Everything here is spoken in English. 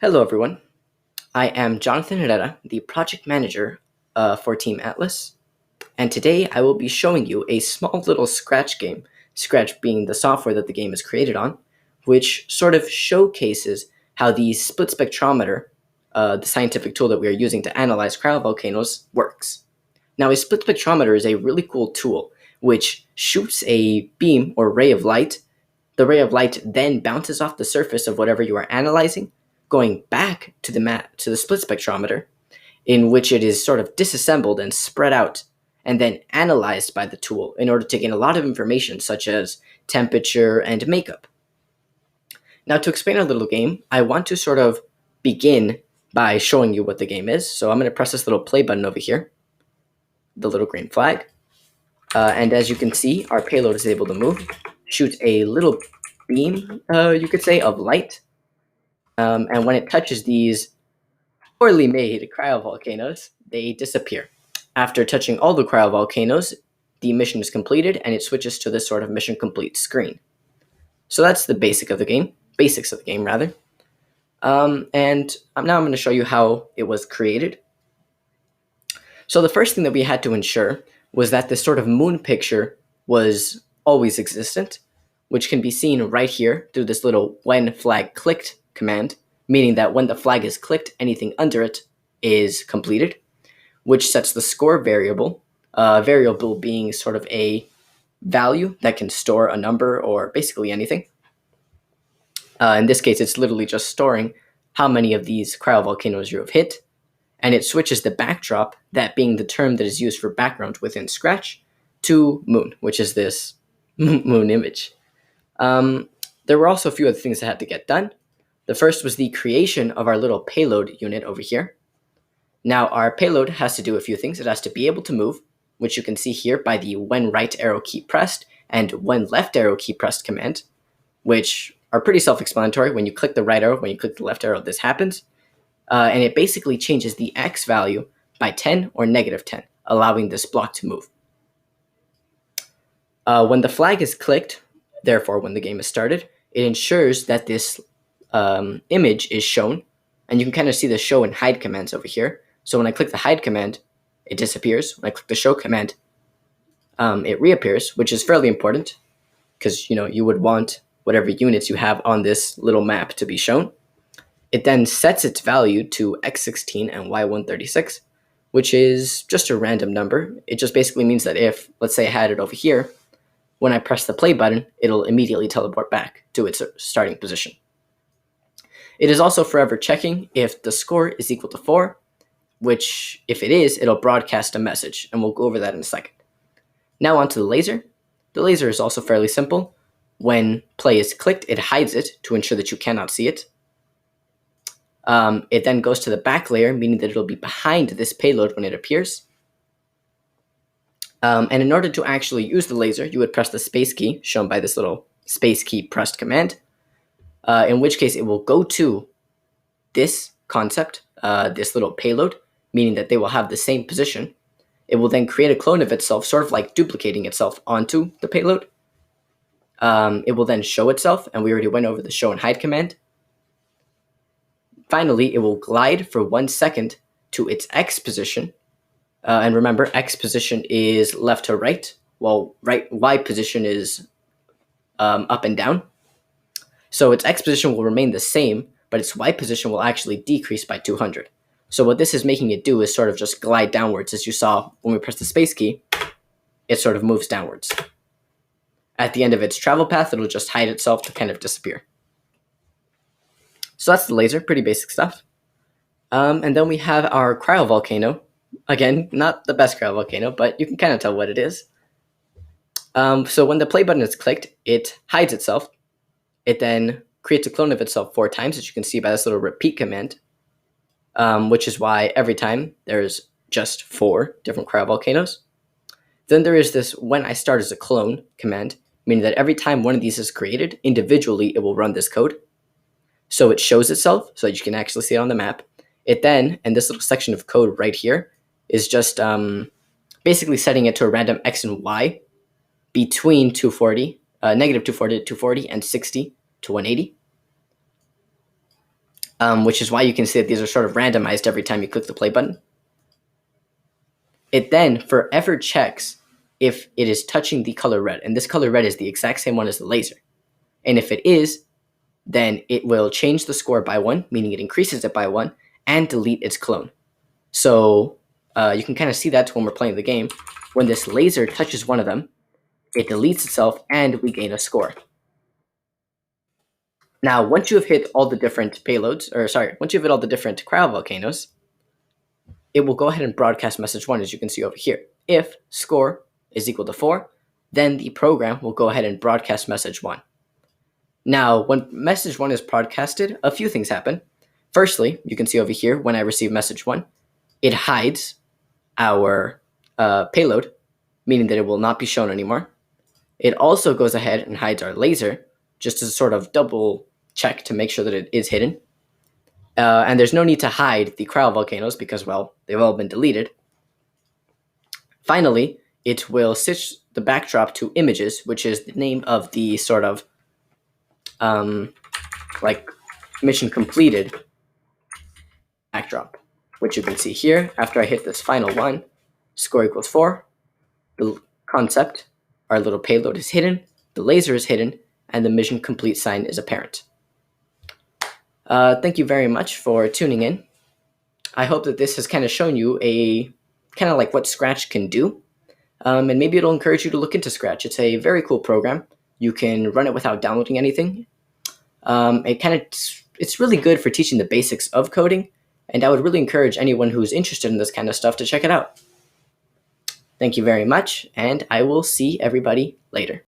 Hello, everyone. I am Jonathan Herrera, the project manager for Team Atlas, and today I will be showing you a small little Scratch game, Scratch being the software that the game is created on, which sort of showcases how the split spectrometer, the scientific tool that we are using to analyze cryovolcanoes, works. Now, a split spectrometer is a really cool tool which shoots a beam or ray of light. The ray of light then bounces off the surface of whatever you are analyzing, going back to the split spectrometer, in which it is sort of disassembled and spread out, and then analyzed by the tool in order to gain a lot of information such as temperature and makeup. Now, to explain our little game, I want to sort of begin by showing you what the game is. So I'm going to press this little play button over here, the little green flag. And as you can see, our payload is able to move, shoot a little beam, you could say, of light. And when it touches these poorly made cryovolcanoes, they disappear. After touching all the cryovolcanoes, the mission is completed and it switches to this sort of mission complete screen. So that's the basics of the game, rather. And now I'm going to show you how it was created. So the first thing that we had to ensure was that this sort of moon picture was always existent, which can be seen right here through this little when flag clicked command, meaning that when the flag is clicked, anything under it is completed, which sets the score variable, variable being sort of a value that can store a number or basically anything. In this case, it's literally just storing how many of these cryovolcanoes you have hit, and it switches the backdrop, that being the term that is used for background within Scratch, to moon, which is this moon image. There were also a few other things that had to get done. The first was the creation of our little payload unit over here. Now, our payload has to do a few things. It has to be able to move, which you can see here by the when right arrow key pressed and when left arrow key pressed command, which are pretty self-explanatory. When you click the right arrow, when you click the left arrow, this happens. And it basically changes the X value by 10 or negative 10, allowing this block to move. When the flag is clicked, therefore when the game is started, it ensures that this image is shown, and you can kind of see the show and hide commands over here. So when I click the hide command, it disappears. When I click the show command, it reappears, which is fairly important because you would want whatever units you have on this little map to be shown. It then sets its value to x16 and y136, which is just a random number. It just basically means that if, let's say I had it over here, when I press the play button, it'll immediately teleport back to its starting position. It is also forever checking if the score is equal to 4, which, if it is, it'll broadcast a message, and we'll go over that in a second. Now onto the laser. The laser is also fairly simple. When play is clicked, it hides it to ensure that you cannot see it. It then goes to the back layer, meaning that it'll be behind this payload when it appears. And in order to actually use the laser, you would press the space key, shown by this little space key pressed command, in which case it will go to this concept, this little payload, meaning that they will have the same position. It will then create a clone of itself, sort of like duplicating itself onto the payload. It will then show itself, and we already went over the show and hide command. Finally, it will glide for 1 second to its X position. And remember, X position is left to right, while Y position is up and down. So its X position will remain the same, but its Y position will actually decrease by 200. So what this is making it do is sort of just glide downwards. As you saw when we press the space key, it sort of moves downwards. At the end of its travel path, it'll just hide itself to kind of disappear. So that's the laser, pretty basic stuff. And then we have our cryovolcano. Again, not the best cryovolcano, but you can kind of tell what it is. So when the play button is clicked, it hides itself. It then creates a clone of itself 4 times, as you can see by this little repeat command, which is why every time there's just 4 different cryovolcanoes. Then there is this when I start as a clone command, meaning that every time one of these is created, individually it will run this code. So it shows itself so that you can actually see it on the map. It then, and this little section of code right here, is just basically setting it to a random X and Y between negative 240 to 240 and 60 to 180. which is why you can see that these are sort of randomized every time you click the play button. It then forever checks if it is touching the color red, and this color red is the exact same one as the laser. And if it is, then it will change the score by 1, meaning it increases it by 1, and delete its clone. So you can kind of see that when we're playing the game. When this laser touches one of them, it deletes itself, and we gain a score. Now, once you have hit all the different payloads, once you've hit all the different cryovolcanoes, it will go ahead and broadcast message 1, as you can see over here. If score is equal to 4, then the program will go ahead and broadcast message 1. Now, when message 1 is broadcasted, a few things happen. Firstly, you can see over here, when I receive message 1, it hides our payload, meaning that it will not be shown anymore. It also goes ahead and hides our laser, just as a sort of double check to make sure that it is hidden. And there's no need to hide the cryovolcanoes because, well, they've all been deleted. Finally, it will switch the backdrop to images, which is the name of the sort of like mission completed backdrop, which you can see here. After I hit this final one, score equals 4, the concept, our little payload is hidden, the laser is hidden, and the mission complete sign is apparent. Thank you very much for tuning in. I hope that this has kind of shown you a kind of like what Scratch can do, and maybe it'll encourage you to look into Scratch. It's a very cool program. You can run it without downloading anything. It's really good for teaching the basics of coding, and I would really encourage anyone who's interested in this kind of stuff to check it out. Thank you very much, and I will see everybody later.